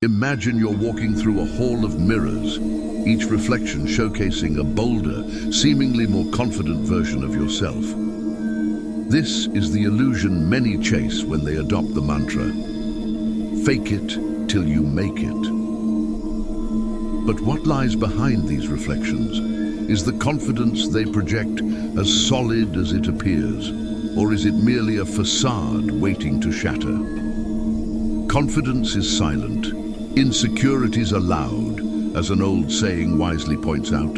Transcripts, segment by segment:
Imagine you're walking through a hall of mirrors, each reflection showcasing a bolder, seemingly more confident version of yourself. This is the illusion many chase when they adopt the mantra, "Fake it till you make it." But what lies behind these reflections? Is the confidence they project as solid as it appears, or is it merely a facade waiting to shatter? Confidence is silent, insecurities are loud, as an old saying wisely points out.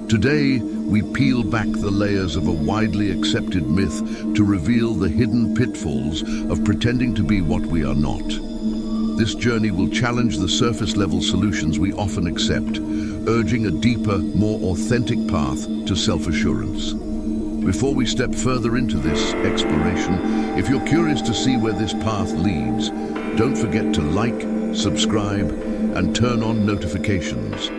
Today, we peel back the layers of a widely accepted myth to reveal the hidden pitfalls of pretending to be what we are not. This journey will challenge the surface-level solutions we often accept, urging a deeper, more authentic path to self-assurance. Before we step further into this exploration, if you're curious to see where this path leads, don't forget to like, subscribe, and turn on notifications.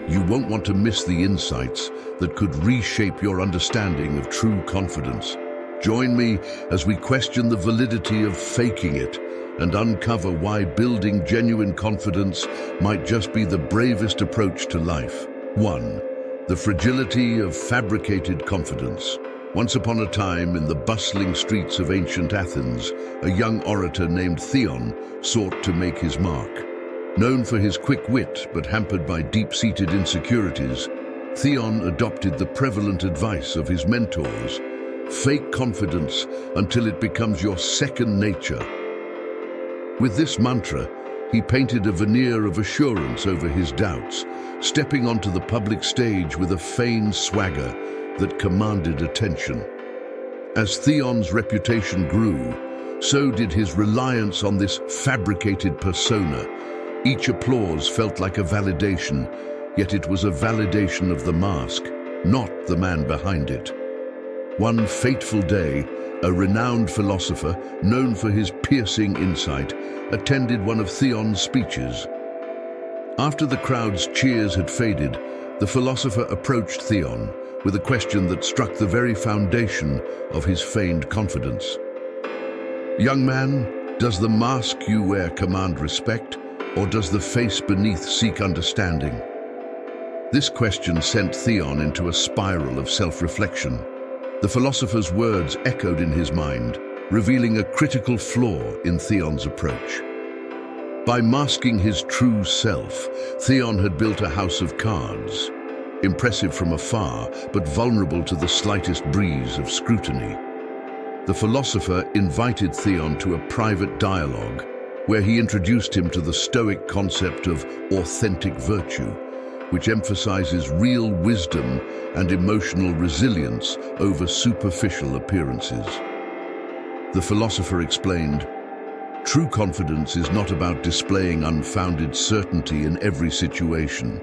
You won't want to miss the insights that could reshape your understanding of true confidence. Join me as we question the validity of faking it and uncover why building genuine confidence might just be the bravest approach to life. 1. The fragility of fabricated confidence. Once upon a time, in the bustling streets of ancient Athens, a young orator named Theon sought to make his mark. Known for his quick wit but hampered by deep-seated insecurities, Theon adopted the prevalent advice of his mentors: fake confidence until it becomes your second nature. With this mantra, he painted a veneer of assurance over his doubts, stepping onto the public stage with a feigned swagger that commanded attention. As Theon's reputation grew, so did his reliance on this fabricated persona. Each applause felt like a validation, yet it was a validation of the mask, not the man behind it. One fateful day, a renowned philosopher, known for his piercing insight, attended one of Theon's speeches. After the crowd's cheers had faded, the philosopher approached Theon with a question that struck the very foundation of his feigned confidence. "Young man, does the mask you wear command respect, or does the face beneath seek understanding?" This question sent Theon into a spiral of self-reflection. The philosopher's words echoed in his mind, revealing a critical flaw in Theon's approach. By masking his true self, Theon had built a house of cards, impressive from afar, but vulnerable to the slightest breeze of scrutiny. The philosopher invited Theon to a private dialogue, where he introduced him to the Stoic concept of authentic virtue, which emphasizes real wisdom and emotional resilience over superficial appearances. The philosopher explained, "True confidence is not about displaying unfounded certainty in every situation.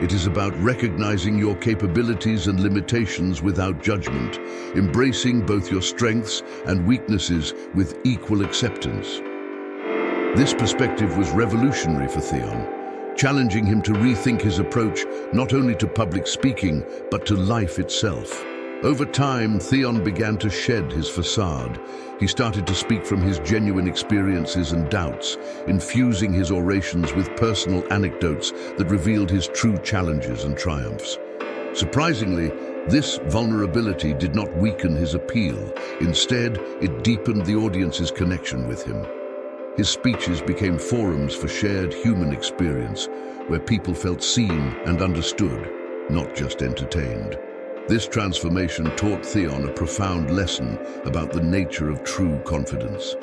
It is about recognizing your capabilities and limitations without judgment, embracing both your strengths and weaknesses with equal acceptance." This perspective was revolutionary for Theon, challenging him to rethink his approach not only to public speaking, but to life itself. Over time, Theon began to shed his facade. He started to speak from his genuine experiences and doubts, infusing his orations with personal anecdotes that revealed his true challenges and triumphs. Surprisingly, this vulnerability did not weaken his appeal. Instead, it deepened the audience's connection with him. His speeches became forums for shared human experience, where people felt seen and understood, not just entertained. This transformation taught Theon a profound lesson about the nature of true confidence.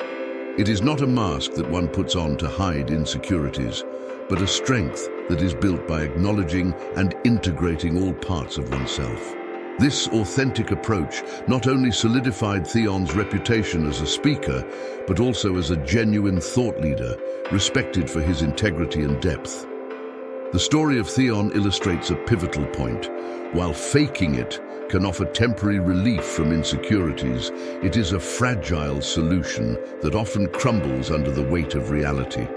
It is not a mask that one puts on to hide insecurities, but a strength that is built by acknowledging and integrating all parts of oneself. This authentic approach not only solidified Theon's reputation as a speaker, but also as a genuine thought leader, respected for his integrity and depth. The story of Theon illustrates a pivotal point. While faking it can offer temporary relief from insecurities, it is a fragile solution that often crumbles under the weight of reality.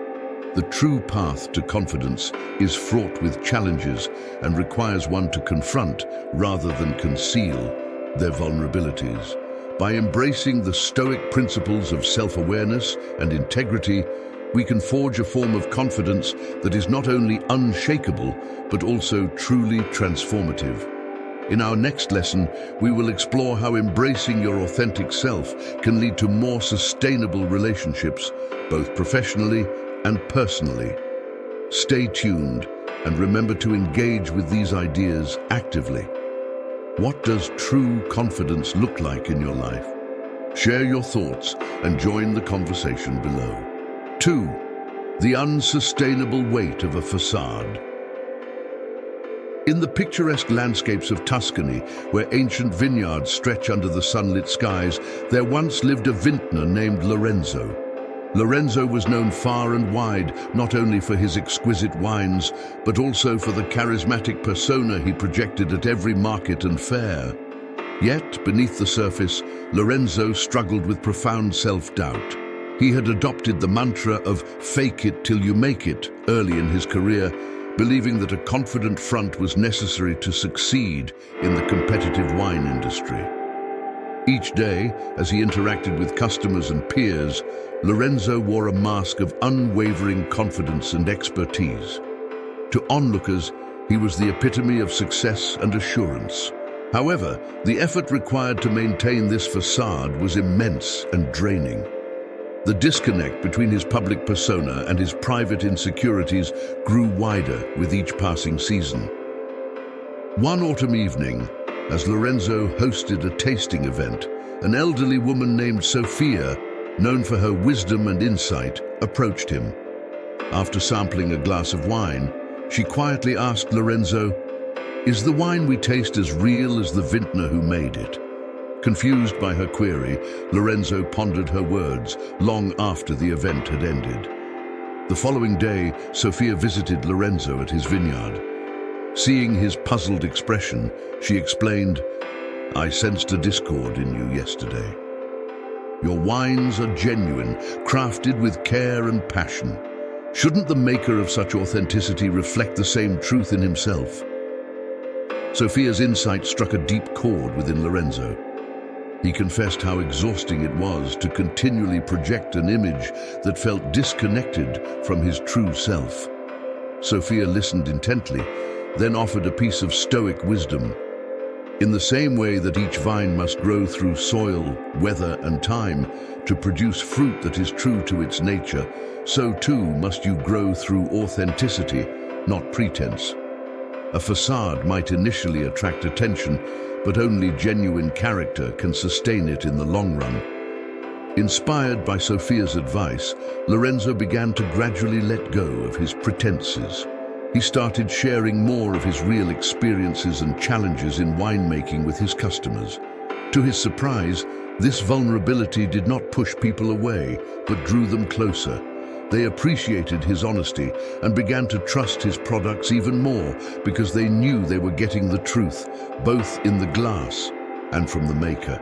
The true path to confidence is fraught with challenges and requires one to confront, rather than conceal, their vulnerabilities. By embracing the Stoic principles of self-awareness and integrity, we can forge a form of confidence that is not only unshakable, but also truly transformative. In our next lesson, we will explore how embracing your authentic self can lead to more sustainable relationships, both professionally and personally. Stay tuned and remember to engage with these ideas actively. What does true confidence look like in your life? Share your thoughts and join the conversation below. 2. The unsustainable weight of a facade. In the picturesque landscapes of Tuscany, where ancient vineyards stretch under the sunlit skies, there once lived a vintner named Lorenzo. Lorenzo was known far and wide, not only for his exquisite wines, but also for the charismatic persona he projected at every market and fair. Yet, beneath the surface, Lorenzo struggled with profound self-doubt. He had adopted the mantra of "fake it till you make it" early in his career, believing that a confident front was necessary to succeed in the competitive wine industry. Each day, as he interacted with customers and peers, Lorenzo wore a mask of unwavering confidence and expertise. To onlookers, he was the epitome of success and assurance. However, the effort required to maintain this facade was immense and draining. The disconnect between his public persona and his private insecurities grew wider with each passing season. One autumn evening, as Lorenzo hosted a tasting event, an elderly woman named Sophia, known for her wisdom and insight, approached him. After sampling a glass of wine, she quietly asked Lorenzo, "Is the wine we taste as real as the vintner who made it?" Confused by her query, Lorenzo pondered her words long after the event had ended. The following day, Sophia visited Lorenzo at his vineyard. Seeing his puzzled expression, she explained, "I sensed a discord in you yesterday. Your wines are genuine, crafted with care and passion. Shouldn't the maker of such authenticity reflect the same truth in himself?" Sophia's insight struck a deep chord within Lorenzo. He confessed how exhausting it was to continually project an image that felt disconnected from his true self. Sophia listened intently, then offered a piece of stoic wisdom. In the same way that each vine must grow through soil, weather, and time to produce fruit that is true to its nature, so too must you grow through authenticity, not pretense. A facade might initially attract attention, but only genuine character can sustain it in the long run. Inspired by Sophia's advice, Lorenzo began to gradually let go of his pretenses. He started sharing more of his real experiences and challenges in winemaking with his customers. To his surprise, this vulnerability did not push people away, but drew them closer. They appreciated his honesty and began to trust his products even more because they knew they were getting the truth, both in the glass and from the maker.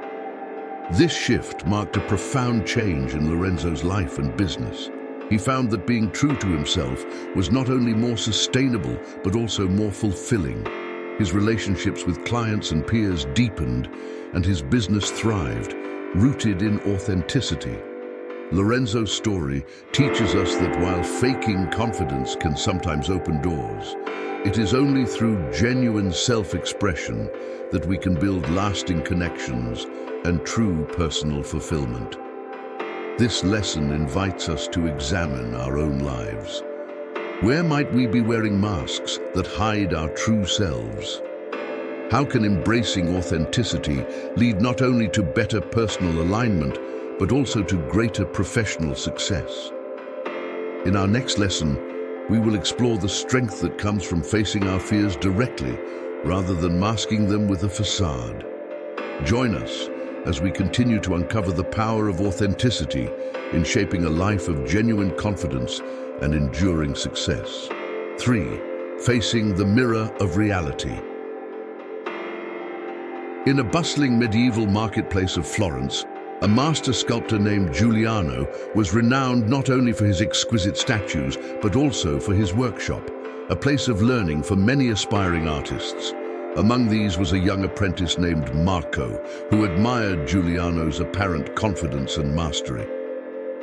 This shift marked a profound change in Lorenzo's life and business. He found that being true to himself was not only more sustainable, but also more fulfilling. His relationships with clients and peers deepened, and his business thrived, rooted in authenticity. Lorenzo's story teaches us that while faking confidence can sometimes open doors, it is only through genuine self-expression that we can build lasting connections and true personal fulfillment. This lesson invites us to examine our own lives. Where might we be wearing masks that hide our true selves? How can embracing authenticity lead not only to better personal alignment, but also to greater professional success? In our next lesson, we will explore the strength that comes from facing our fears directly, rather than masking them with a facade. Join us as we continue to uncover the power of authenticity in shaping a life of genuine confidence and enduring success. 3. Facing the mirror of reality. In a bustling medieval marketplace of Florence, a master sculptor named Giuliano was renowned not only for his exquisite statues, but also for his workshop, a place of learning for many aspiring artists. Among these was a young apprentice named Marco, who admired Giuliano's apparent confidence and mastery.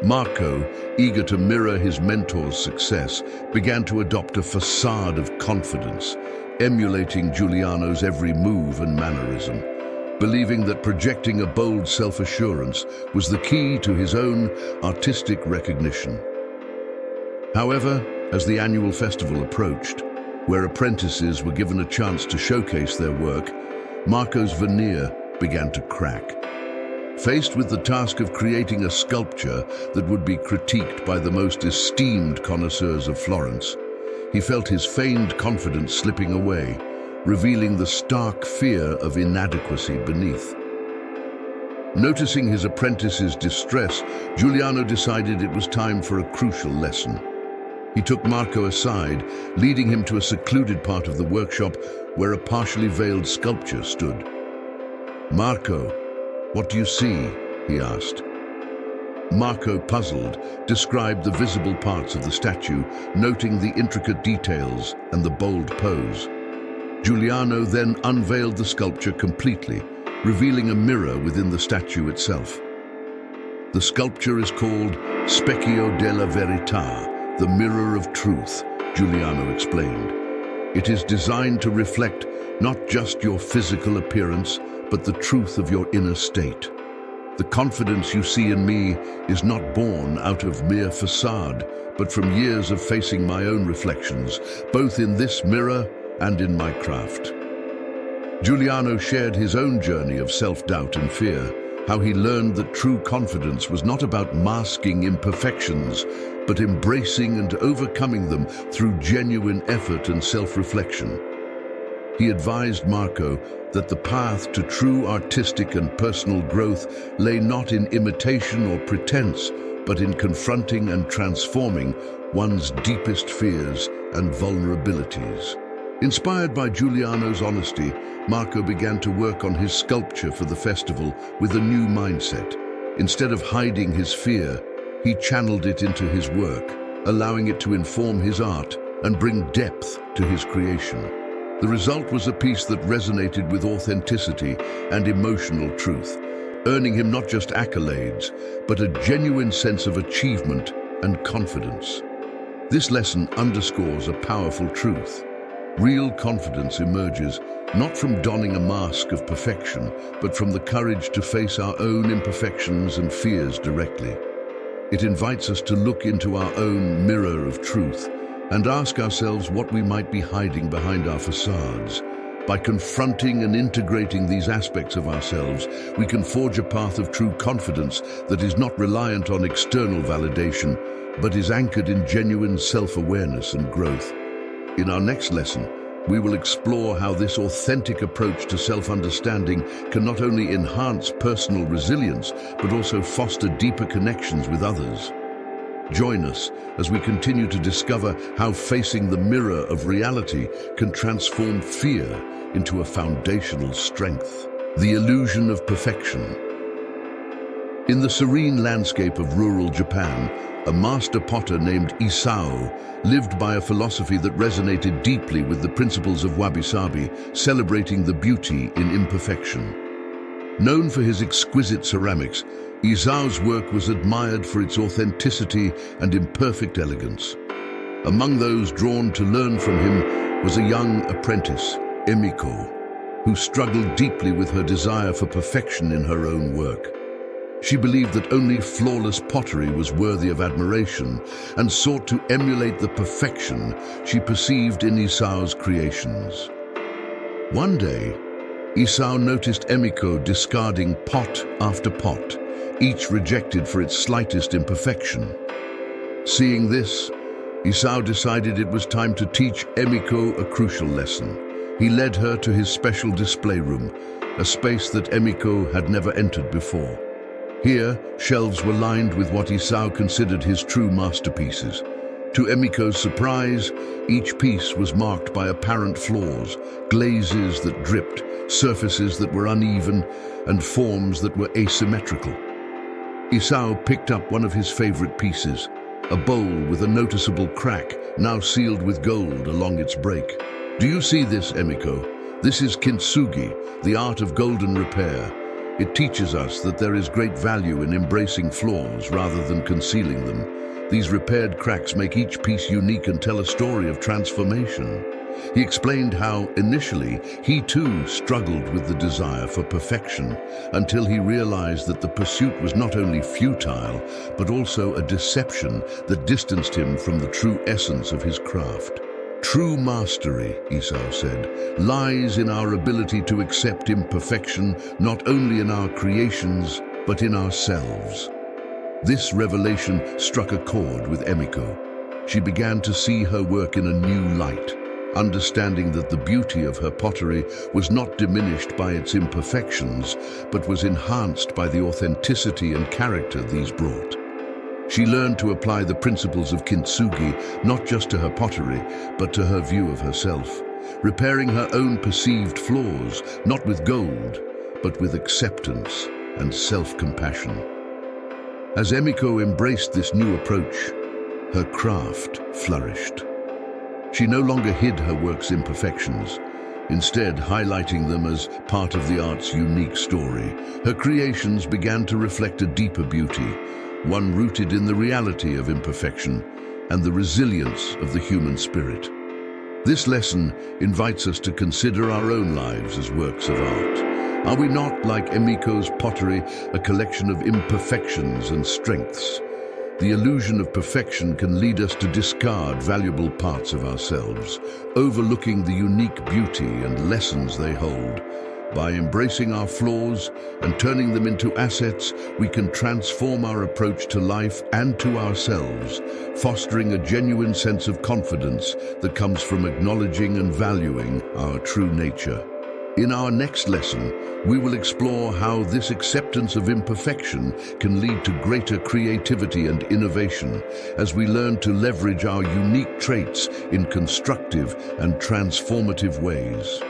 Marco, eager to mirror his mentor's success, began to adopt a facade of confidence, emulating Giuliano's every move and mannerism, believing that projecting a bold self-assurance was the key to his own artistic recognition. However, as the annual festival approached, where apprentices were given a chance to showcase their work, Marco's veneer began to crack. Faced with the task of creating a sculpture that would be critiqued by the most esteemed connoisseurs of Florence, he felt his feigned confidence slipping away, revealing the stark fear of inadequacy beneath. Noticing his apprentice's distress, Giuliano decided it was time for a crucial lesson. He took Marco aside, leading him to a secluded part of the workshop where a partially veiled sculpture stood. "Marco, what do you see?" he asked. Marco, puzzled, described the visible parts of the statue, noting the intricate details and the bold pose. Giuliano then unveiled the sculpture completely, revealing a mirror within the statue itself. The sculpture is called Specchio della Verità, the mirror of truth, Giuliano explained. It is designed to reflect not just your physical appearance, but the truth of your inner state. The confidence you see in me is not born out of mere facade, but from years of facing my own reflections, both in this mirror and in my craft. Giuliano shared his own journey of self-doubt and fear, how he learned that true confidence was not about masking imperfections, but embracing and overcoming them through genuine effort and self-reflection. He advised Marco that the path to true artistic and personal growth lay not in imitation or pretense, but in confronting and transforming one's deepest fears and vulnerabilities. Inspired by Giuliano's honesty, Marco began to work on his sculpture for the festival with a new mindset. Instead of hiding his fear, he channeled it into his work, allowing it to inform his art and bring depth to his creation. The result was a piece that resonated with authenticity and emotional truth, earning him not just accolades, but a genuine sense of achievement and confidence. This lesson underscores a powerful truth. Real confidence emerges not from donning a mask of perfection, but from the courage to face our own imperfections and fears directly. It invites us to look into our own mirror of truth and ask ourselves what we might be hiding behind our facades. By confronting and integrating these aspects of ourselves, we can forge a path of true confidence that is not reliant on external validation, but is anchored in genuine self-awareness and growth. In our next lesson, we will explore how this authentic approach to self-understanding can not only enhance personal resilience, but also foster deeper connections with others. Join us as we continue to discover how facing the mirror of reality can transform fear into a foundational strength. The illusion of perfection. In the serene landscape of rural Japan, a master potter named Isao lived by a philosophy that resonated deeply with the principles of wabi-sabi, celebrating the beauty in imperfection. Known for his exquisite ceramics, Isao's work was admired for its authenticity and imperfect elegance. Among those drawn to learn from him was a young apprentice, Emiko, who struggled deeply with her desire for perfection in her own work. She believed that only flawless pottery was worthy of admiration and sought to emulate the perfection she perceived in Isao's creations. One day, Isao noticed Emiko discarding pot after pot, each rejected for its slightest imperfection. Seeing this, Isao decided it was time to teach Emiko a crucial lesson. He led her to his special display room, a space that Emiko had never entered before. Here, shelves were lined with what Isao considered his true masterpieces. To Emiko's surprise, each piece was marked by apparent flaws, glazes that dripped, surfaces that were uneven, and forms that were asymmetrical. Isao picked up one of his favorite pieces, a bowl with a noticeable crack, now sealed with gold along its break. "Do you see this, Emiko? This is kintsugi, the art of golden repair. It teaches us that there is great value in embracing flaws rather than concealing them. These repaired cracks make each piece unique and tell a story of transformation. He explained how, initially, he too struggled with the desire for perfection until he realized that the pursuit was not only futile, but also a deception that distanced him from the true essence of his craft. True mastery, Esau said, lies in our ability to accept imperfection not only in our creations, but in ourselves. This revelation struck a chord with Emiko. She began to see her work in a new light, understanding that the beauty of her pottery was not diminished by its imperfections, but was enhanced by the authenticity and character these brought. She learned to apply the principles of kintsugi not just to her pottery, but to her view of herself, repairing her own perceived flaws, not with gold, but with acceptance and self-compassion. As Emiko embraced this new approach, her craft flourished. She no longer hid her work's imperfections, instead highlighting them as part of the art's unique story. Her creations began to reflect a deeper beauty, one rooted in the reality of imperfection and the resilience of the human spirit. This lesson invites us to consider our own lives as works of art. Are we not, like Emiko's pottery, a collection of imperfections and strengths? The illusion of perfection can lead us to discard valuable parts of ourselves, overlooking the unique beauty and lessons they hold. By embracing our flaws and turning them into assets, we can transform our approach to life and to ourselves, fostering a genuine sense of confidence that comes from acknowledging and valuing our true nature. In our next lesson, we will explore how this acceptance of imperfection can lead to greater creativity and innovation as we learn to leverage our unique traits in constructive and transformative ways.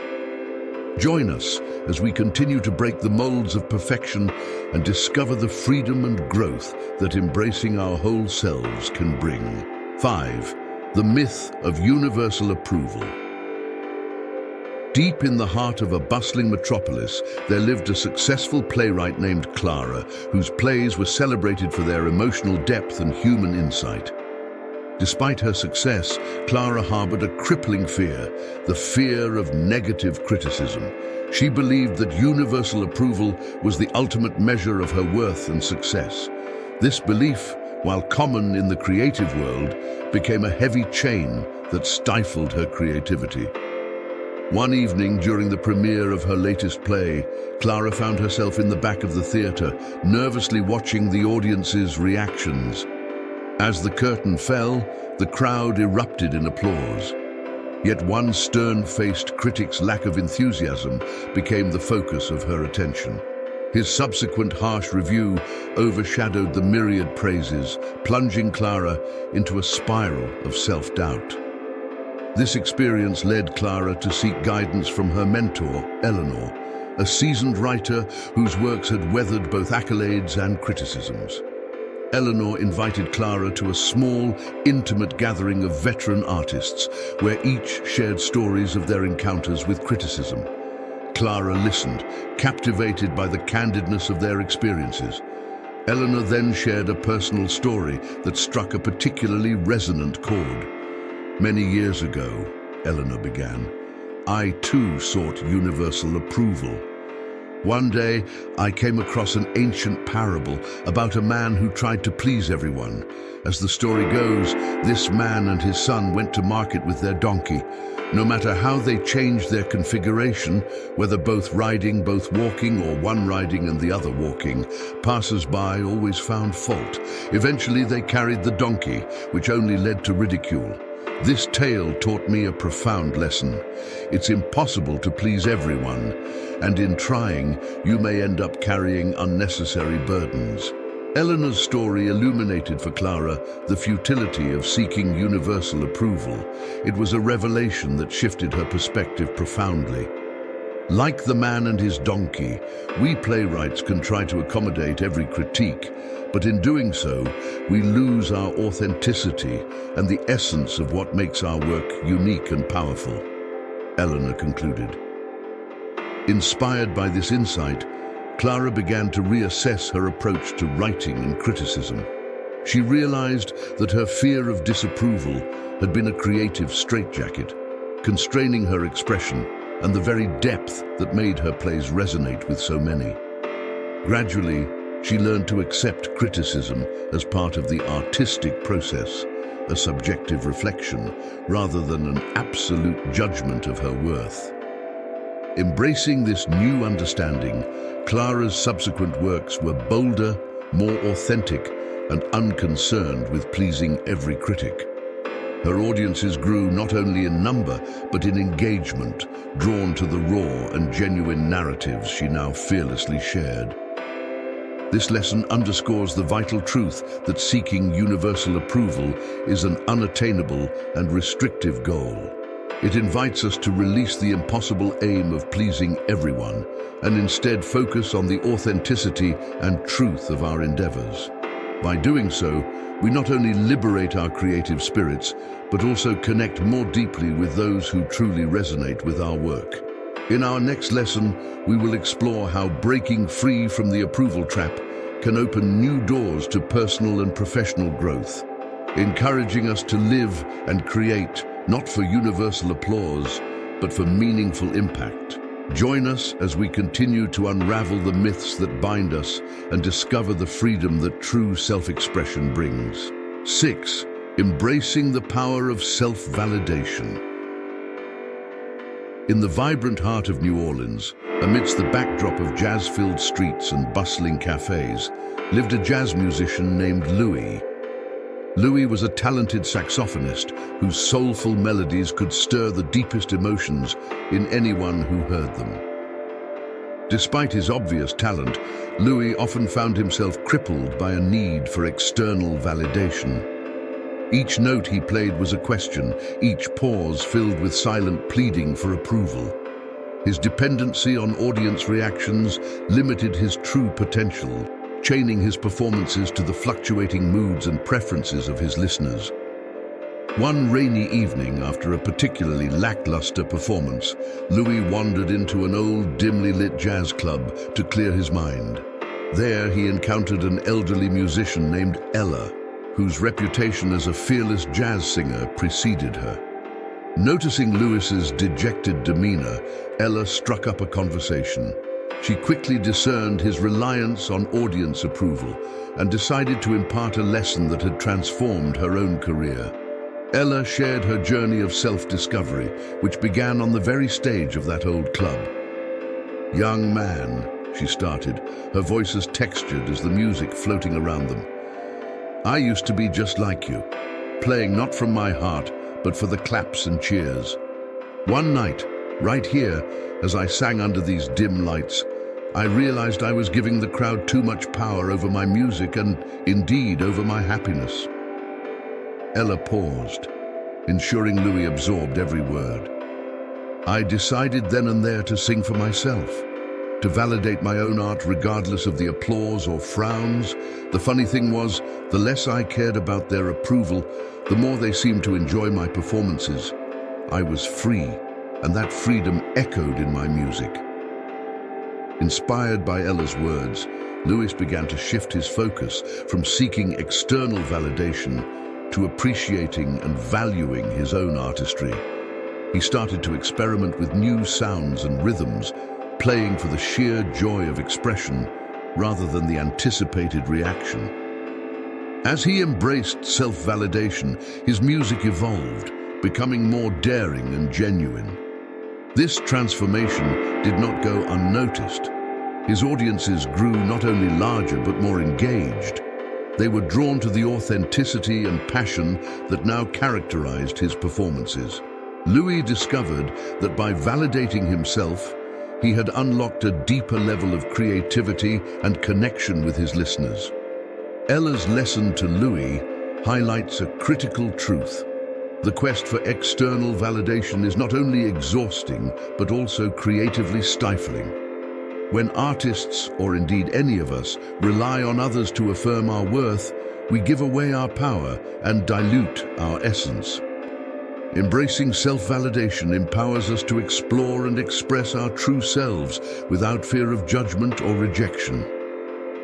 Join us as we continue to break the molds of perfection and discover the freedom and growth that embracing our whole selves can bring. 5. The myth of universal approval. Deep in the heart of a bustling metropolis, there lived a successful playwright named Clara, whose plays were celebrated for their emotional depth and human insight. Despite her success, Clara harbored a crippling fear, the fear of negative criticism. She believed that universal approval was the ultimate measure of her worth and success. This belief, while common in the creative world, became a heavy chain that stifled her creativity. One evening during the premiere of her latest play, Clara found herself in the back of the theater, nervously watching the audience's reactions. As the curtain fell, the crowd erupted in applause. Yet one stern-faced critic's lack of enthusiasm became the focus of her attention. His subsequent harsh review overshadowed the myriad praises, plunging Clara into a spiral of self-doubt. This experience led Clara to seek guidance from her mentor, Eleanor, a seasoned writer whose works had weathered both accolades and criticisms. Eleanor invited Clara to a small, intimate gathering of veteran artists, where each shared stories of their encounters with criticism. Clara listened, captivated by the candidness of their experiences. Eleanor then shared a personal story that struck a particularly resonant chord. Many years ago, Eleanor began, I too sought universal approval. One day, I came across an ancient parable about a man who tried to please everyone. As the story goes, this man and his son went to market with their donkey. No matter how they changed their configuration, whether both riding, both walking, or one riding and the other walking, passers-by always found fault. Eventually, they carried the donkey, which only led to ridicule. This tale taught me a profound lesson. It's impossible to please everyone, and in trying, you may end up carrying unnecessary burdens. Eleanor's story illuminated for Clara the futility of seeking universal approval. It was a revelation that shifted her perspective profoundly. Like the man and his donkey, we playwrights can try to accommodate every critique, but in doing so, we lose our authenticity and the essence of what makes our work unique and powerful, Eleanor concluded. Inspired by this insight, Clara began to reassess her approach to writing and criticism. She realized that her fear of disapproval had been a creative straitjacket, constraining her expression and the very depth that made her plays resonate with so many. Gradually, she learned to accept criticism as part of the artistic process, a subjective reflection rather than an absolute judgment of her worth. Embracing this new understanding, Clara's subsequent works were bolder, more authentic, and unconcerned with pleasing every critic. Her audiences grew not only in number, but in engagement, drawn to the raw and genuine narratives she now fearlessly shared. This lesson underscores the vital truth that seeking universal approval is an unattainable and restrictive goal. It invites us to release the impossible aim of pleasing everyone and instead focus on the authenticity and truth of our endeavors. By doing so, we not only liberate our creative spirits, but also connect more deeply with those who truly resonate with our work. In our next lesson, we will explore how breaking free from the approval trap can open new doors to personal and professional growth, encouraging us to live and create not for universal applause, but for meaningful impact. Join us as we continue to unravel the myths that bind us and discover the freedom that true self-expression brings. 6. Embracing the power of self-validation. In the vibrant heart of New Orleans, amidst the backdrop of jazz-filled streets and bustling cafes, lived a jazz musician named Louis. Louis was a talented saxophonist whose soulful melodies could stir the deepest emotions in anyone who heard them. Despite his obvious talent, Louis often found himself crippled by a need for external validation. Each note he played was a question, each pause filled with silent pleading for approval. His dependency on audience reactions limited his true potential, chaining his performances to the fluctuating moods and preferences of his listeners. One rainy evening, after a particularly lackluster performance, Louis wandered into an old, dimly lit jazz club to clear his mind. There, he encountered an elderly musician named Ella, whose reputation as a fearless jazz singer preceded her. Noticing Louis's dejected demeanor, Ella struck up a conversation. She quickly discerned his reliance on audience approval and decided to impart a lesson that had transformed her own career. Ella shared her journey of self-discovery, which began on the very stage of that old club. "Young man," she started, her voice as textured as the music floating around them. "I used to be just like you, playing not from my heart, but for the claps and cheers. One night, right here, as I sang under these dim lights, I realized I was giving the crowd too much power over my music and, indeed, over my happiness." Ella paused, ensuring Louis absorbed every word. "I decided then and there to sing for myself, to validate my own art regardless of the applause or frowns. The funny thing was, the less I cared about their approval, the more they seemed to enjoy my performances. I was free, and that freedom echoed in my music." Inspired by Ella's words, Louis began to shift his focus from seeking external validation to appreciating and valuing his own artistry. He started to experiment with new sounds and rhythms, playing for the sheer joy of expression rather than the anticipated reaction. As he embraced self-validation, his music evolved, becoming more daring and genuine. This transformation did not go unnoticed. His audiences grew not only larger but more engaged. They were drawn to the authenticity and passion that now characterized his performances. Louis discovered that by validating himself, he had unlocked a deeper level of creativity and connection with his listeners. Ella's lesson to Louis highlights a critical truth. The quest for external validation is not only exhausting, but also creatively stifling. When artists, or indeed any of us, rely on others to affirm our worth, we give away our power and dilute our essence. Embracing self-validation empowers us to explore and express our true selves without fear of judgment or rejection.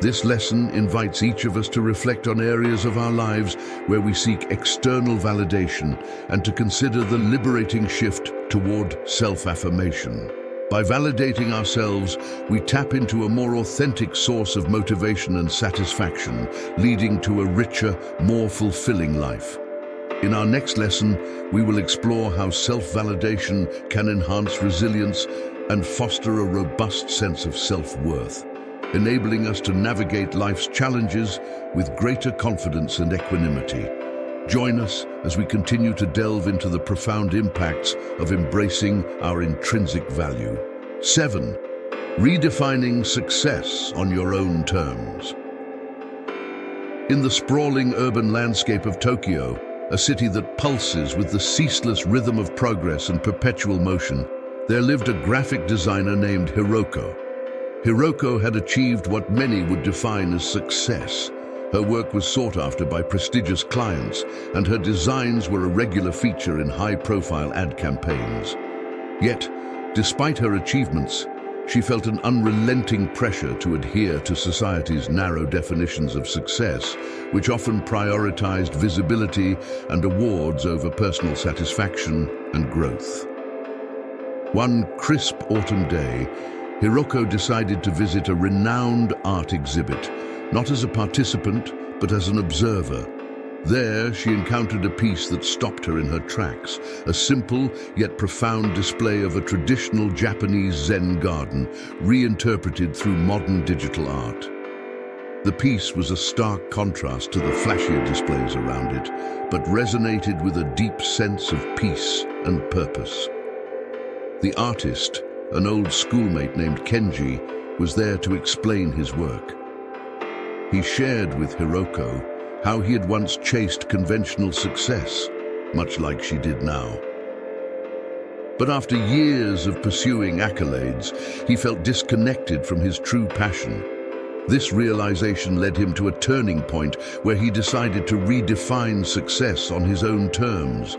This lesson invites each of us to reflect on areas of our lives where we seek external validation and to consider the liberating shift toward self-affirmation. By validating ourselves, we tap into a more authentic source of motivation and satisfaction, leading to a richer, more fulfilling life. In our next lesson, we will explore how self-validation can enhance resilience and foster a robust sense of self-worth, enabling us to navigate life's challenges with greater confidence and equanimity. Join us as we continue to delve into the profound impacts of embracing our intrinsic value. 7. Redefining success on your own terms. In the sprawling urban landscape of Tokyo, a city that pulses with the ceaseless rhythm of progress and perpetual motion, there lived a graphic designer named Hiroko. Hiroko had achieved what many would define as success. Her work was sought after by prestigious clients, and her designs were a regular feature in high-profile ad campaigns. Yet, despite her achievements, she felt an unrelenting pressure to adhere to society's narrow definitions of success, which often prioritized visibility and awards over personal satisfaction and growth. One crisp autumn day, Hiroko decided to visit a renowned art exhibit, not as a participant, but as an observer. There, she encountered a piece that stopped her in her tracks, a simple yet profound display of a traditional Japanese Zen garden, reinterpreted through modern digital art. The piece was a stark contrast to the flashier displays around it, but resonated with a deep sense of peace and purpose. The artist, an old schoolmate named Kenji, was there to explain his work. He shared with Hiroko how he had once chased conventional success, much like she did now. But after years of pursuing accolades, he felt disconnected from his true passion. This realization led him to a turning point where he decided to redefine success on his own terms,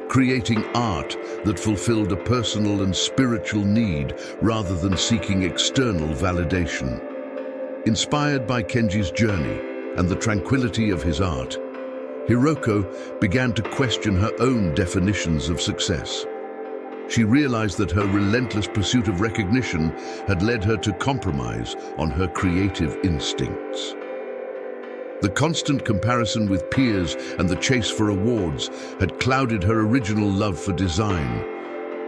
creating art that fulfilled a personal and spiritual need rather than seeking external validation. Inspired by Kenji's journey and the tranquility of his art, Hiroko began to question her own definitions of success. She realized that her relentless pursuit of recognition had led her to compromise on her creative instincts. The constant comparison with peers and the chase for awards had clouded her original love for design,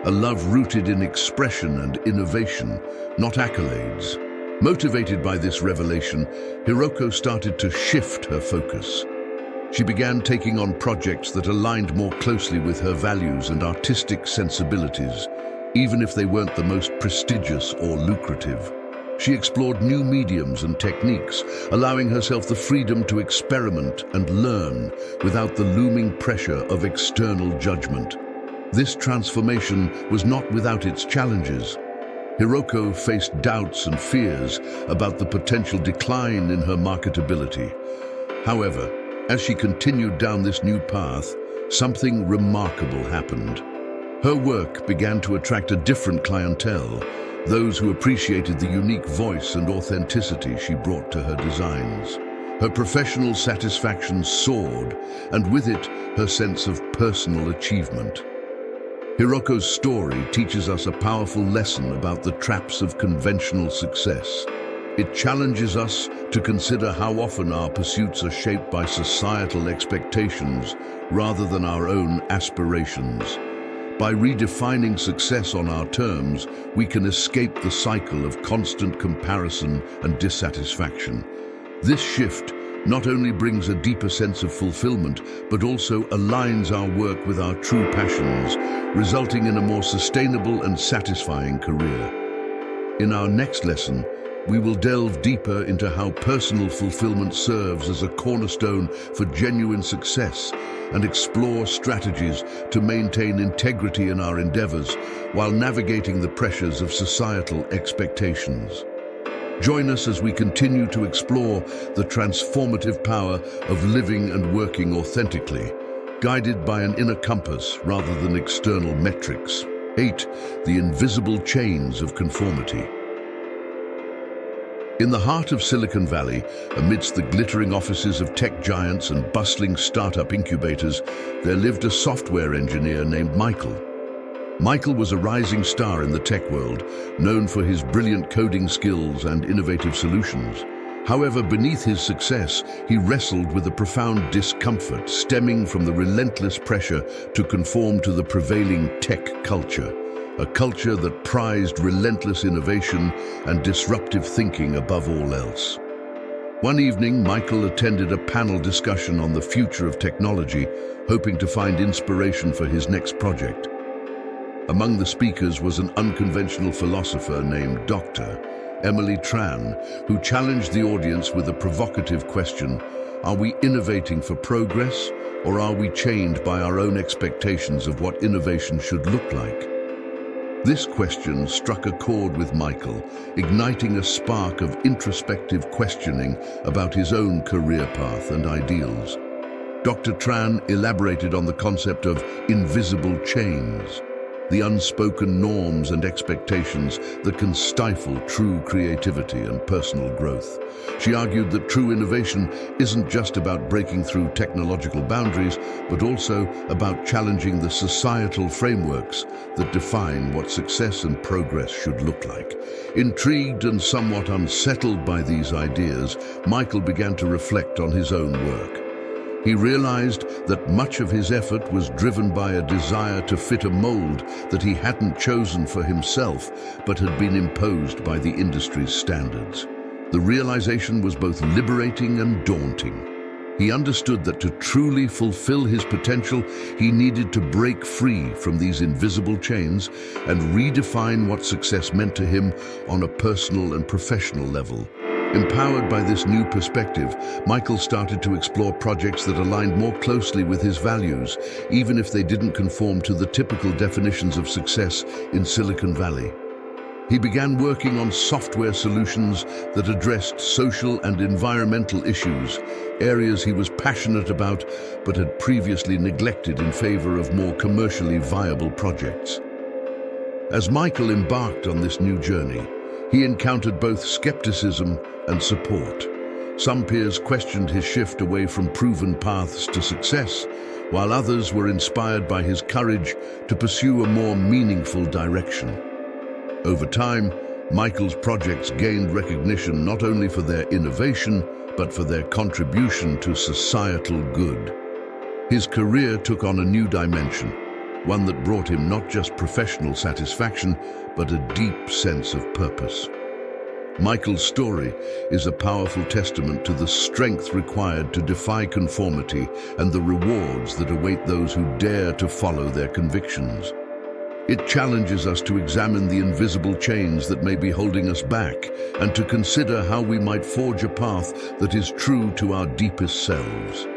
a love rooted in expression and innovation, not accolades. Motivated by this revelation, Hiroko started to shift her focus. She began taking on projects that aligned more closely with her values and artistic sensibilities, even if they weren't the most prestigious or lucrative. She explored new mediums and techniques, allowing herself the freedom to experiment and learn without the looming pressure of external judgment. This transformation was not without its challenges. Hiroko faced doubts and fears about the potential decline in her marketability. However, as she continued down this new path, something remarkable happened. Her work began to attract a different clientele, those who appreciated the unique voice and authenticity she brought to her designs. Her professional satisfaction soared, and with it, her sense of personal achievement. Hiroko's story teaches us a powerful lesson about the traps of conventional success. It challenges us to consider how often our pursuits are shaped by societal expectations rather than our own aspirations. By redefining success on our terms, we can escape the cycle of constant comparison and dissatisfaction. This shift not only brings a deeper sense of fulfillment, but also aligns our work with our true passions, resulting in a more sustainable and satisfying career. In our next lesson, we will delve deeper into how personal fulfillment serves as a cornerstone for genuine success and explore strategies to maintain integrity in our endeavors while navigating the pressures of societal expectations. Join us as we continue to explore the transformative power of living and working authentically, guided by an inner compass rather than external metrics. 8. The invisible chains of conformity. In the heart of Silicon Valley, amidst the glittering offices of tech giants and bustling startup incubators, there lived a software engineer named Michael. Michael was a rising star in the tech world, known for his brilliant coding skills and innovative solutions. However, beneath his success, he wrestled with a profound discomfort stemming from the relentless pressure to conform to the prevailing tech culture, a culture that prized relentless innovation and disruptive thinking above all else. One evening, Michael attended a panel discussion on the future of technology, hoping to find inspiration for his next project. Among the speakers was an unconventional philosopher named Dr. Emily Tran, who challenged the audience with a provocative question: are we innovating for progress, or are we chained by our own expectations of what innovation should look like? This question struck a chord with Michael, igniting a spark of introspective questioning about his own career path and ideals. Dr. Tran elaborated on the concept of invisible chains, the unspoken norms and expectations that can stifle true creativity and personal growth. She argued that true innovation isn't just about breaking through technological boundaries, but also about challenging the societal frameworks that define what success and progress should look like. Intrigued and somewhat unsettled by these ideas, Michael began to reflect on his own work. He realized that much of his effort was driven by a desire to fit a mold that he hadn't chosen for himself, but had been imposed by the industry's standards. The realization was both liberating and daunting. He understood that to truly fulfill his potential, he needed to break free from these invisible chains and redefine what success meant to him on a personal and professional level. Empowered by this new perspective, Michael started to explore projects that aligned more closely with his values, even if they didn't conform to the typical definitions of success in Silicon Valley. He began working on software solutions that addressed social and environmental issues, areas he was passionate about but had previously neglected in favor of more commercially viable projects. As Michael embarked on this new journey, he encountered both skepticism and support. Some peers questioned his shift away from proven paths to success, while others were inspired by his courage to pursue a more meaningful direction. Over time, Michael's projects gained recognition not only for their innovation, but for their contribution to societal good. His career took on a new dimension, one that brought him not just professional satisfaction, but a deep sense of purpose. Michael's story is a powerful testament to the strength required to defy conformity and the rewards that await those who dare to follow their convictions. It challenges us to examine the invisible chains that may be holding us back and to consider how we might forge a path that is true to our deepest selves.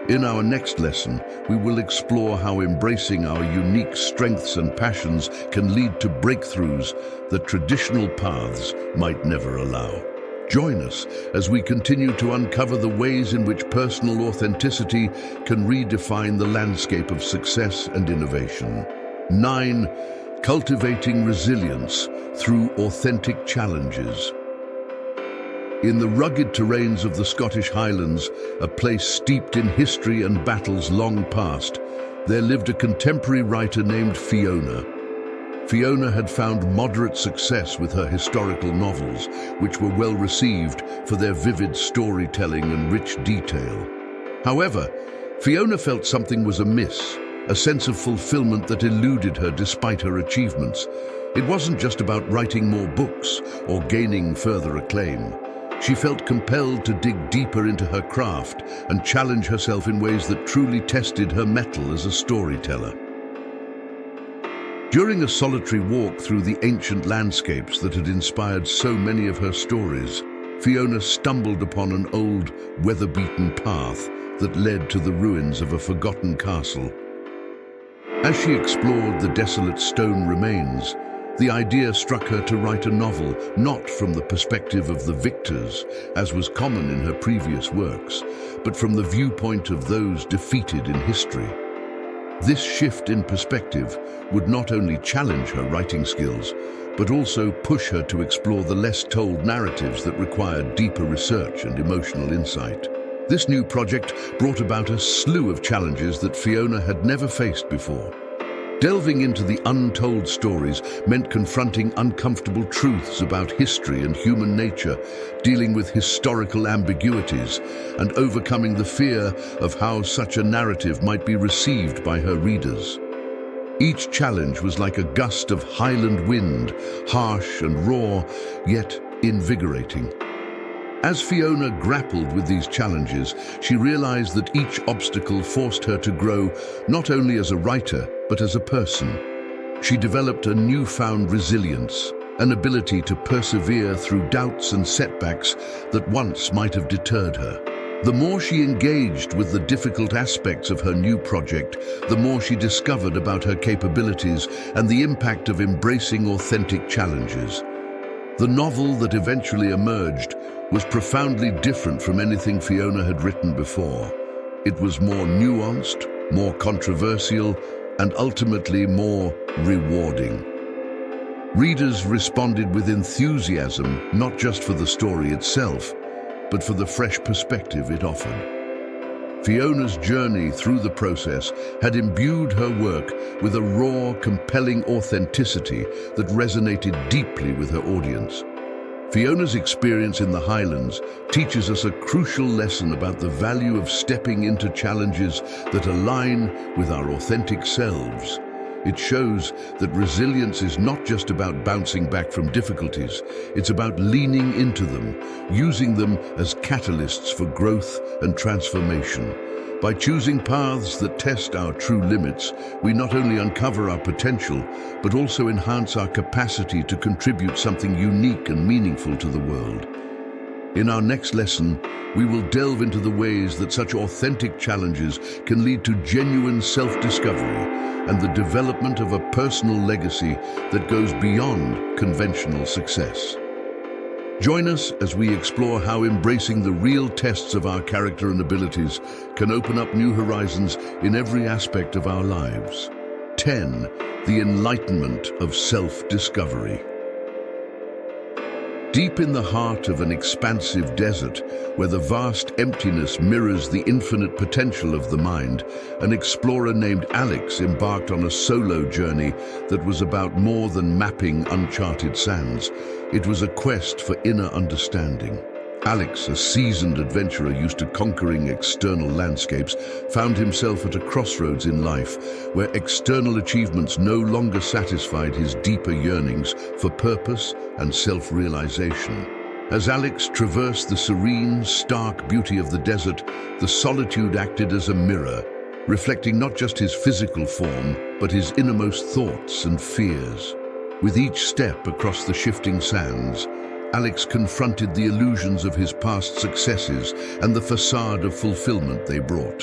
In our next lesson, we will explore how embracing our unique strengths and passions can lead to breakthroughs that traditional paths might never allow. Join us as we continue to uncover the ways in which personal authenticity can redefine the landscape of success and innovation. 9. Cultivating resilience through authentic challenges. In the rugged terrains of the Scottish Highlands, a place steeped in history and battles long past, there lived a contemporary writer named Fiona. Fiona had found moderate success with her historical novels, which were well received for their vivid storytelling and rich detail. However, Fiona felt something was amiss, a sense of fulfillment that eluded her despite her achievements. It wasn't just about writing more books or gaining further acclaim. She felt compelled to dig deeper into her craft and challenge herself in ways that truly tested her mettle as a storyteller. During a solitary walk through the ancient landscapes that had inspired so many of her stories, Fiona stumbled upon an old, weather-beaten path that led to the ruins of a forgotten castle. As she explored the desolate stone remains, the idea struck her to write a novel not from the perspective of the victors, as was common in her previous works, but from the viewpoint of those defeated in history. This shift in perspective would not only challenge her writing skills, but also push her to explore the less-told narratives that required deeper research and emotional insight. This new project brought about a slew of challenges that Fiona had never faced before. Delving into the untold stories meant confronting uncomfortable truths about history and human nature, dealing with historical ambiguities, and overcoming the fear of how such a narrative might be received by her readers. Each challenge was like a gust of highland wind, harsh and raw, yet invigorating. As Fiona grappled with these challenges, she realized that each obstacle forced her to grow not only as a writer, but as a person. She developed a newfound resilience, an ability to persevere through doubts and setbacks that once might have deterred her. The more she engaged with the difficult aspects of her new project, the more she discovered about her capabilities and the impact of embracing authentic challenges. The novel that eventually emerged was profoundly different from anything Fiona had written before. It was more nuanced, more controversial, and ultimately more rewarding. Readers responded with enthusiasm, not just for the story itself, but for the fresh perspective it offered. Fiona's journey through the process had imbued her work with a raw, compelling authenticity that resonated deeply with her audience. Fiona's experience in the Highlands teaches us a crucial lesson about the value of stepping into challenges that align with our authentic selves. It shows that resilience is not just about bouncing back from difficulties, it's about leaning into them, using them as catalysts for growth and transformation. By choosing paths that test our true limits, we not only uncover our potential, but also enhance our capacity to contribute something unique and meaningful to the world. In our next lesson, we will delve into the ways that such authentic challenges can lead to genuine self-discovery and the development of a personal legacy that goes beyond conventional success. Join us as we explore how embracing the real tests of our character and abilities can open up new horizons in every aspect of our lives. 10. The enlightenment of self-discovery. Deep in the heart of an expansive desert, where the vast emptiness mirrors the infinite potential of the mind, an explorer named Alex embarked on a solo journey that was about more than mapping uncharted sands. It was a quest for inner understanding. Alex, a seasoned adventurer used to conquering external landscapes, found himself at a crossroads in life where external achievements no longer satisfied his deeper yearnings for purpose and self-realization. As Alex traversed the serene, stark beauty of the desert, the solitude acted as a mirror, reflecting not just his physical form, but his innermost thoughts and fears. With each step across the shifting sands, Alex confronted the illusions of his past successes and the facade of fulfillment they brought.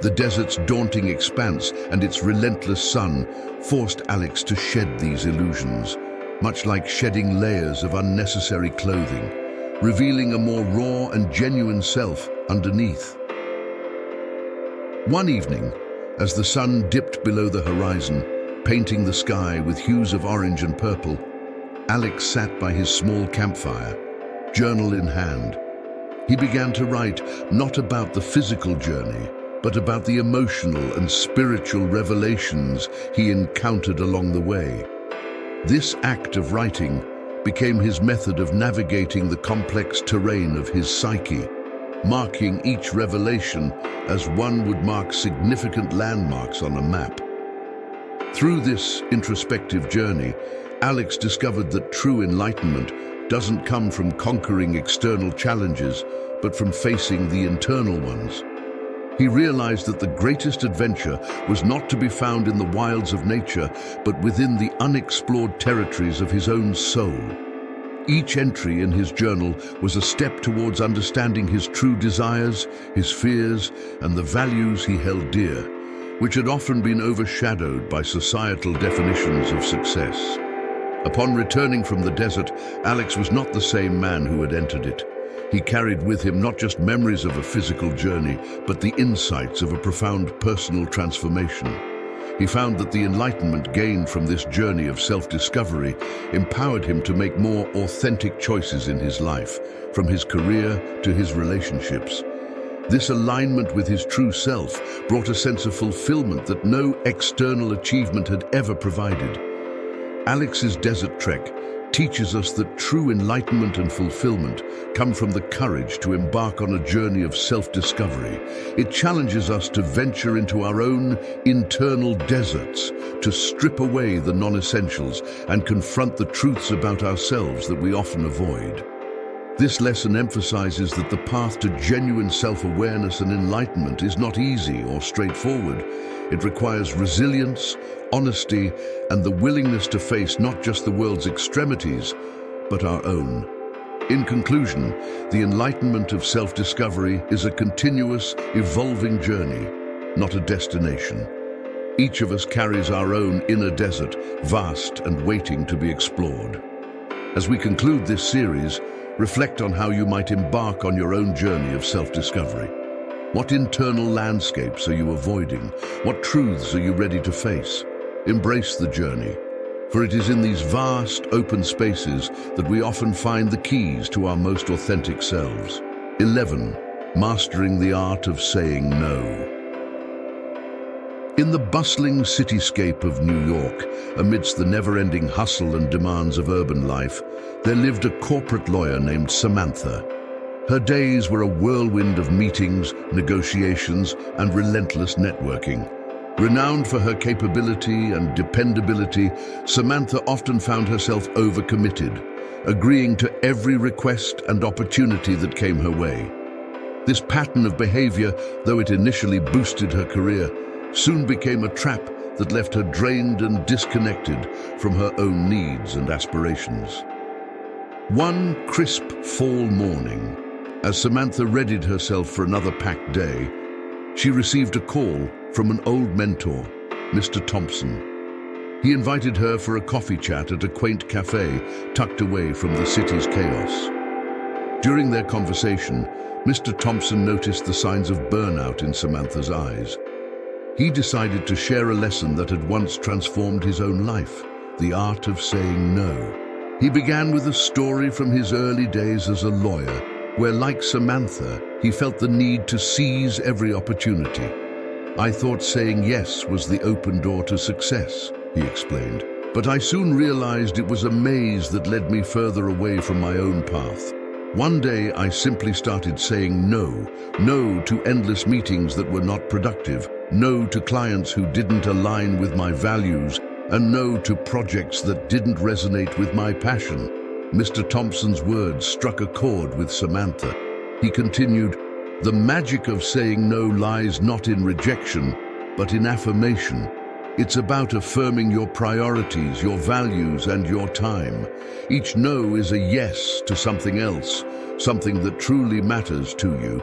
The desert's daunting expanse and its relentless sun forced Alex to shed these illusions, much like shedding layers of unnecessary clothing, revealing a more raw and genuine self underneath. One evening, as the sun dipped below the horizon, painting the sky with hues of orange and purple, Alex sat by his small campfire, journal in hand. He began to write not about the physical journey, but about the emotional and spiritual revelations he encountered along the way. This act of writing became his method of navigating the complex terrain of his psyche, marking each revelation as one would mark significant landmarks on a map. Through this introspective journey, Alex discovered that true enlightenment doesn't come from conquering external challenges, but from facing the internal ones. He realized that the greatest adventure was not to be found in the wilds of nature, but within the unexplored territories of his own soul. Each entry in his journal was a step towards understanding his true desires, his fears, and the values he held dear, which had often been overshadowed by societal definitions of success. Upon returning from the desert, Alex was not the same man who had entered it. He carried with him not just memories of a physical journey, but the insights of a profound personal transformation. He found that the enlightenment gained from this journey of self-discovery empowered him to make more authentic choices in his life, from his career to his relationships. This alignment with his true self brought a sense of fulfillment that no external achievement had ever provided. Alex's desert trek teaches us that true enlightenment and fulfillment come from the courage to embark on a journey of self-discovery. It challenges us to venture into our own internal deserts, to strip away the non-essentials and confront the truths about ourselves that we often avoid. This lesson emphasizes that the path to genuine self-awareness and enlightenment is not easy or straightforward. It requires resilience, honesty, and the willingness to face not just the world's extremities, but our own. In conclusion, the enlightenment of self-discovery is a continuous, evolving journey, not a destination. Each of us carries our own inner desert, vast and waiting to be explored. As we conclude this series, reflect on how you might embark on your own journey of self-discovery. What internal landscapes are you avoiding? What truths are you ready to face? Embrace the journey, for it is in these vast, open spaces that we often find the keys to our most authentic selves. 11. Mastering the art of saying no. In the bustling cityscape of New York, amidst the never-ending hustle and demands of urban life, there lived a corporate lawyer named Samantha. Her days were a whirlwind of meetings, negotiations, and relentless networking. Renowned for her capability and dependability, Samantha often found herself overcommitted, agreeing to every request and opportunity that came her way. This pattern of behavior, though it initially boosted her career, soon became a trap that left her drained and disconnected from her own needs and aspirations. One crisp fall morning, as Samantha readied herself for another packed day, she received a call from an old mentor, Mr. Thompson. He invited her for a coffee chat at a quaint cafe tucked away from the city's chaos. During their conversation, Mr. Thompson noticed the signs of burnout in Samantha's eyes. He decided to share a lesson that had once transformed his own life, the art of saying no. He began with a story from his early days as a lawyer, where, like Samantha, he felt the need to seize every opportunity. "I thought saying yes was the open door to success," he explained. "But I soon realized it was a maze that led me further away from my own path. One day, I simply started saying no. No to endless meetings that were not productive, no to clients who didn't align with my values, and no to projects that didn't resonate with my passion." Mr. Thompson's words struck a chord with Samantha. He continued, "The magic of saying no lies not in rejection, but in affirmation. It's about affirming your priorities, your values, and your time. Each no is a yes to something else, something that truly matters to you."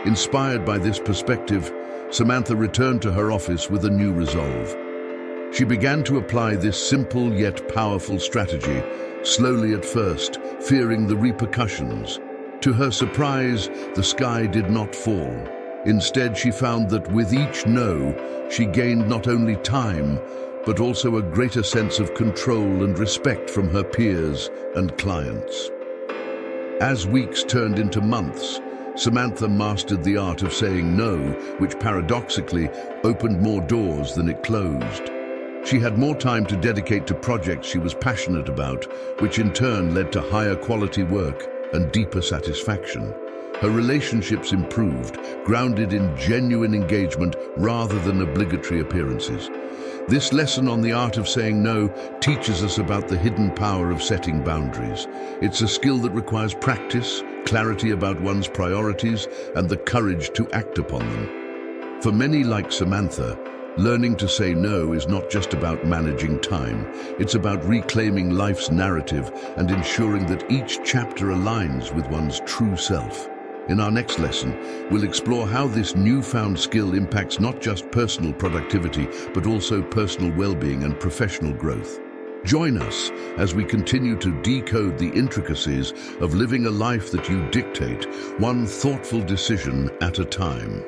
Inspired by this perspective, Samantha returned to her office with a new resolve. She began to apply this simple yet powerful strategy, slowly at first, fearing the repercussions. To her surprise, the sky did not fall. Instead, she found that with each no, she gained not only time, but also a greater sense of control and respect from her peers and clients. As weeks turned into months, Samantha mastered the art of saying no, which paradoxically opened more doors than it closed. She had more time to dedicate to projects she was passionate about, which in turn led to higher quality work and deeper satisfaction. Her relationships improved, grounded in genuine engagement rather than obligatory appearances. This lesson on the art of saying no teaches us about the hidden power of setting boundaries. It's a skill that requires practice, clarity about one's priorities, and the courage to act upon them. For many like Samantha, learning to say no is not just about managing time. It's about reclaiming life's narrative and ensuring that each chapter aligns with one's true self. In our next lesson, we'll explore how this newfound skill impacts not just personal productivity, but also personal well-being and professional growth. Join us as we continue to decode the intricacies of living a life that you dictate, one thoughtful decision at a time.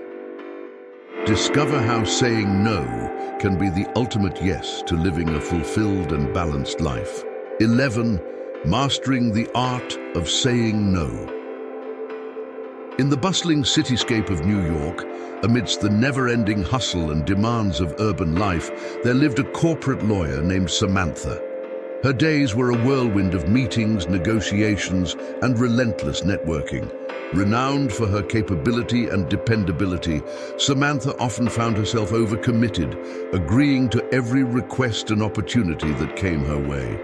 Discover how saying no can be the ultimate yes to living a fulfilled and balanced life. 11. Mastering the art of saying no. In the bustling cityscape of New York, amidst the never-ending hustle and demands of urban life, there lived a corporate lawyer named Samantha. Her days were a whirlwind of meetings, negotiations, and relentless networking. Renowned for her capability and dependability, Samantha often found herself overcommitted, agreeing to every request and opportunity that came her way.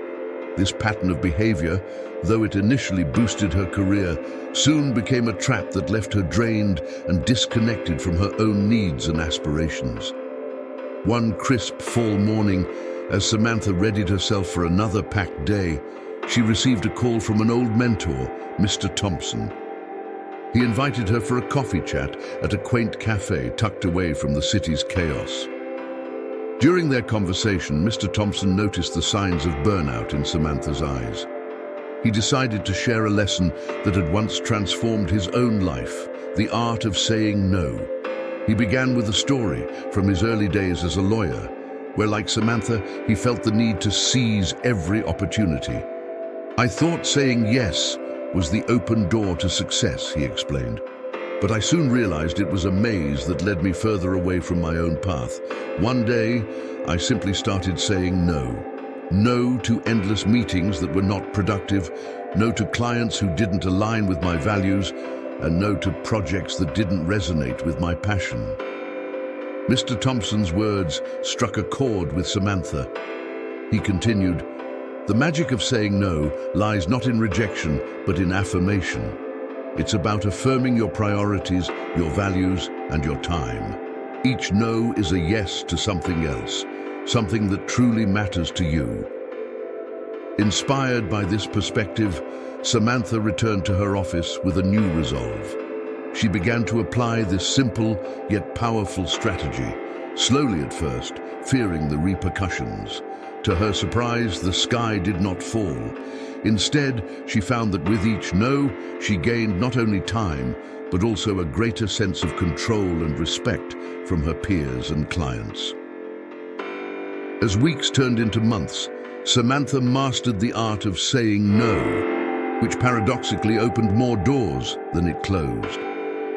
This pattern of behavior, though it initially boosted her career, soon became a trap that left her drained and disconnected from her own needs and aspirations. One crisp fall morning, as Samantha readied herself for another packed day, she received a call from an old mentor, Mr. Thompson. He invited her for a coffee chat at a quaint cafe tucked away from the city's chaos. During their conversation, Mr. Thompson noticed the signs of burnout in Samantha's eyes. He decided to share a lesson that had once transformed his own life, the art of saying no. He began with a story from his early days as a lawyer, where, like Samantha, he felt the need to seize every opportunity. "I thought saying yes was the open door to success," he explained. "But I soon realized it was a maze that led me further away from my own path. One day, I simply started saying no. No to endless meetings that were not productive, no to clients who didn't align with my values, and no to projects that didn't resonate with my passion." Mr. Thompson's words struck a chord with Samantha. He continued, "The magic of saying no lies not in rejection, but in affirmation. It's about affirming your priorities, your values, and your time. Each no is a yes to something else, something that truly matters to you." Inspired by this perspective, Samantha returned to her office with a new resolve. She began to apply this simple yet powerful strategy, slowly at first, fearing the repercussions. To her surprise, the sky did not fall. Instead, she found that with each no, she gained not only time, but also a greater sense of control and respect from her peers and clients. As weeks turned into months, Samantha mastered the art of saying no, which paradoxically opened more doors than it closed.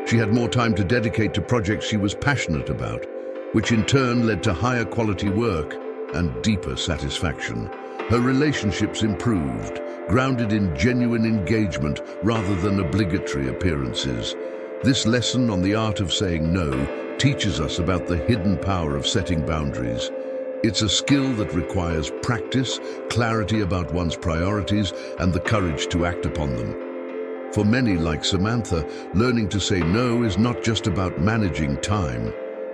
She had more time to dedicate to projects she was passionate about, which in turn led to higher quality work and deeper satisfaction. Her relationships improved, grounded in genuine engagement rather than obligatory appearances. This lesson on the art of saying no teaches us about the hidden power of setting boundaries. It's a skill that requires practice, clarity about one's priorities, and the courage to act upon them. For many, like Samantha, learning to say no is not just about managing time.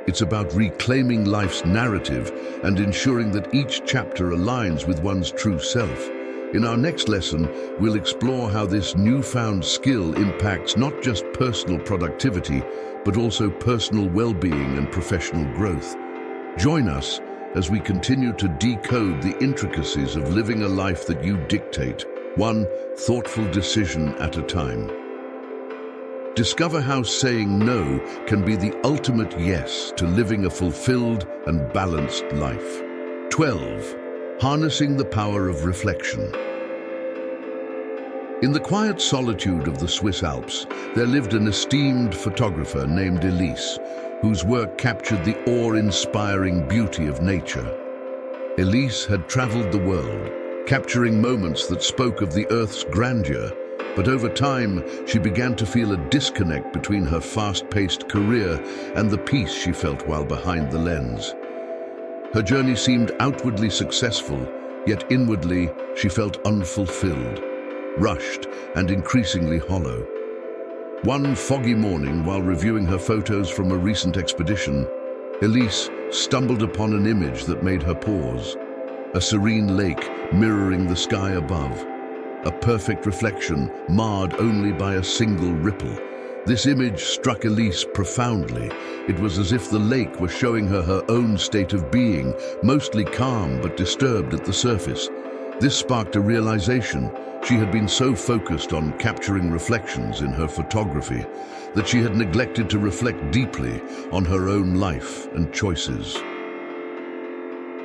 It's about reclaiming life's narrative and ensuring that each chapter aligns with one's true self. In our next lesson, we'll explore how this newfound skill impacts not just personal productivity, but also personal well-being and professional growth. Join us as we continue to decode the intricacies of living a life that you dictate, one thoughtful decision at a time. Discover how saying no can be the ultimate yes to living a fulfilled and balanced life. 12. Harnessing the power of reflection. In the quiet solitude of the Swiss Alps, there lived an esteemed photographer named Elise, whose work captured the awe-inspiring beauty of nature. Elise had traveled the world, capturing moments that spoke of the Earth's grandeur, but over time, she began to feel a disconnect between her fast-paced career and the peace she felt while behind the lens. Her journey seemed outwardly successful, yet inwardly she felt unfulfilled, rushed, and increasingly hollow. One foggy morning, while reviewing her photos from a recent expedition, Elise stumbled upon an image that made her pause. A serene lake mirroring the sky above, a perfect reflection marred only by a single ripple. This image struck Elise profoundly. It was as if the lake were showing her her own state of being, mostly calm but disturbed at the surface. This sparked a realization. She had been so focused on capturing reflections in her photography that she had neglected to reflect deeply on her own life and choices.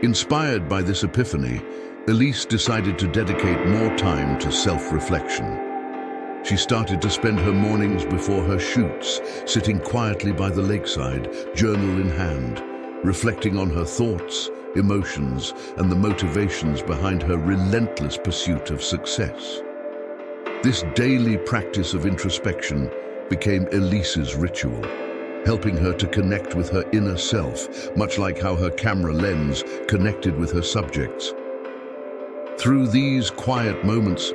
Inspired by this epiphany, Elise decided to dedicate more time to self-reflection. She started to spend her mornings before her shoots, sitting quietly by the lakeside, journal in hand, reflecting on her thoughts, emotions, and the motivations behind her relentless pursuit of success. This daily practice of introspection became Elise's ritual, helping her to connect with her inner self, much like how her camera lens connected with her subjects. Through these quiet moments,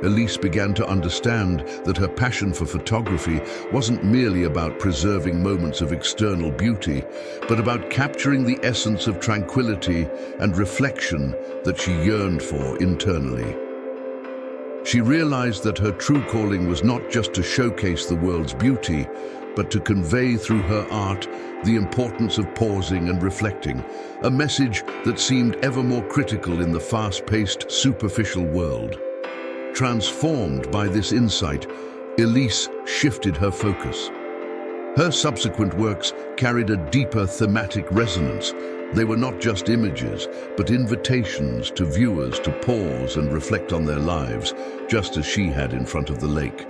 Elise began to understand that her passion for photography wasn't merely about preserving moments of external beauty, but about capturing the essence of tranquility and reflection that she yearned for internally. She realized that her true calling was not just to showcase the world's beauty, but to convey through her art the importance of pausing and reflecting, a message that seemed ever more critical in the fast-paced, superficial world. Transformed by this insight, Elise shifted her focus. Her subsequent works carried a deeper thematic resonance. They were not just images, but invitations to viewers to pause and reflect on their lives, just as she had in front of the lake.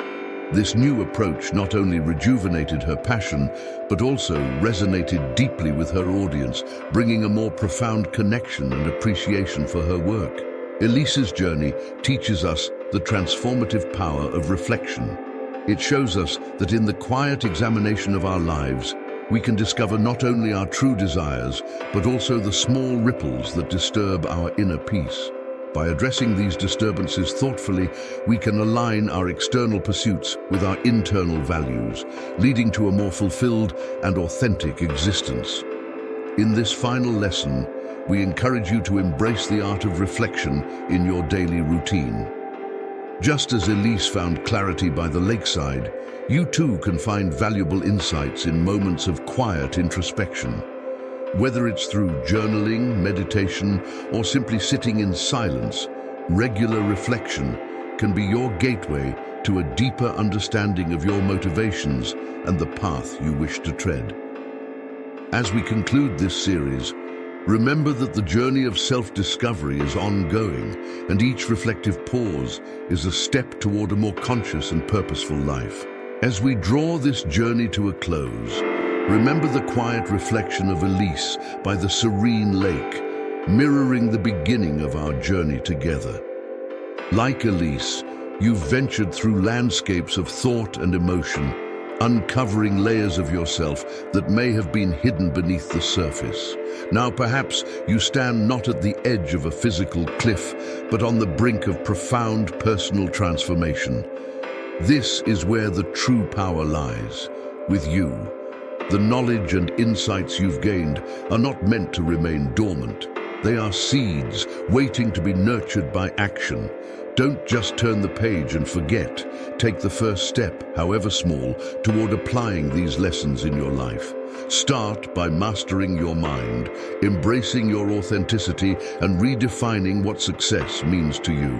This new approach not only rejuvenated her passion, but also resonated deeply with her audience, bringing a more profound connection and appreciation for her work. Elise's journey teaches us the transformative power of reflection. It shows us that in the quiet examination of our lives, we can discover not only our true desires, but also the small ripples that disturb our inner peace. By addressing these disturbances thoughtfully, we can align our external pursuits with our internal values, leading to a more fulfilled and authentic existence. In this final lesson, we encourage you to embrace the art of reflection in your daily routine. Just as Elise found clarity by the lakeside, you too can find valuable insights in moments of quiet introspection. Whether it's through journaling, meditation, or simply sitting in silence, regular reflection can be your gateway to a deeper understanding of your motivations and the path you wish to tread. As we conclude this series, remember that the journey of self-discovery is ongoing, and each reflective pause is a step toward a more conscious and purposeful life. As we draw this journey to a close, remember the quiet reflection of Elise by the serene lake, mirroring the beginning of our journey together. Like Elise, you've ventured through landscapes of thought and emotion, uncovering layers of yourself that may have been hidden beneath the surface. Now perhaps you stand not at the edge of a physical cliff, but on the brink of profound personal transformation. This is where the true power lies, with you. The knowledge and insights you've gained are not meant to remain dormant. They are seeds waiting to be nurtured by action. Don't just turn the page and forget. Take the first step, however small, toward applying these lessons in your life. Start by mastering your mind, embracing your authenticity, and redefining what success means to you.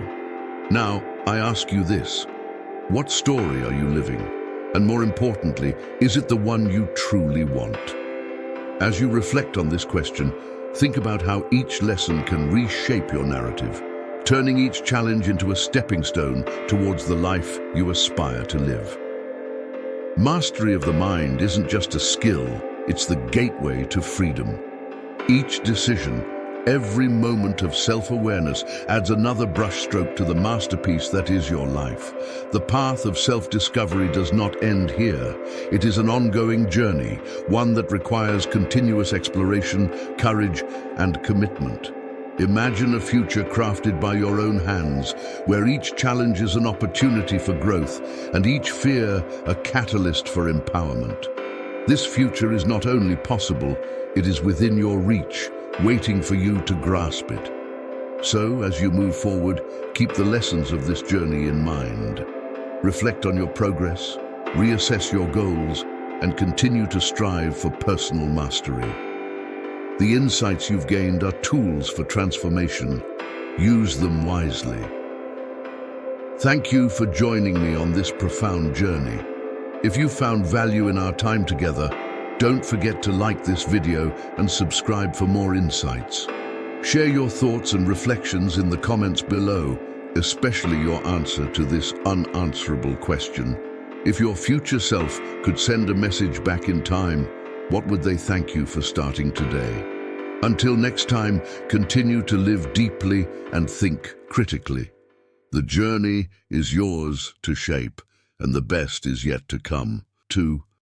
Now, I ask you this: what story are you living? And more importantly, is it the one you truly want? As you reflect on this question, think about how each lesson can reshape your narrative, turning each challenge into a stepping stone towards the life you aspire to live. Mastery of the mind isn't just a skill, it's the gateway to freedom. Each decision, every moment of self-awareness adds another brushstroke to the masterpiece that is your life. The path of self-discovery does not end here. It is an ongoing journey, one that requires continuous exploration, courage, and commitment. Imagine a future crafted by your own hands, where each challenge is an opportunity for growth and each fear a catalyst for empowerment. This future is not only possible, it is within your reach, waiting for you to grasp it. So, as you move forward, keep the lessons of this journey in mind. Reflect on your progress, reassess your goals, and continue to strive for personal mastery. The insights you've gained are tools for transformation, Use them wisely. Thank you for joining me on this profound journey. If you found value in our time together, don't forget to like this video and subscribe for more insights. Share your thoughts and reflections in the comments below, especially your answer to this unanswerable question. If your future self could send a message back in time, what would they thank you for starting today? Until next time, continue to live deeply and think critically. The journey is yours to shape, and the best is yet to come.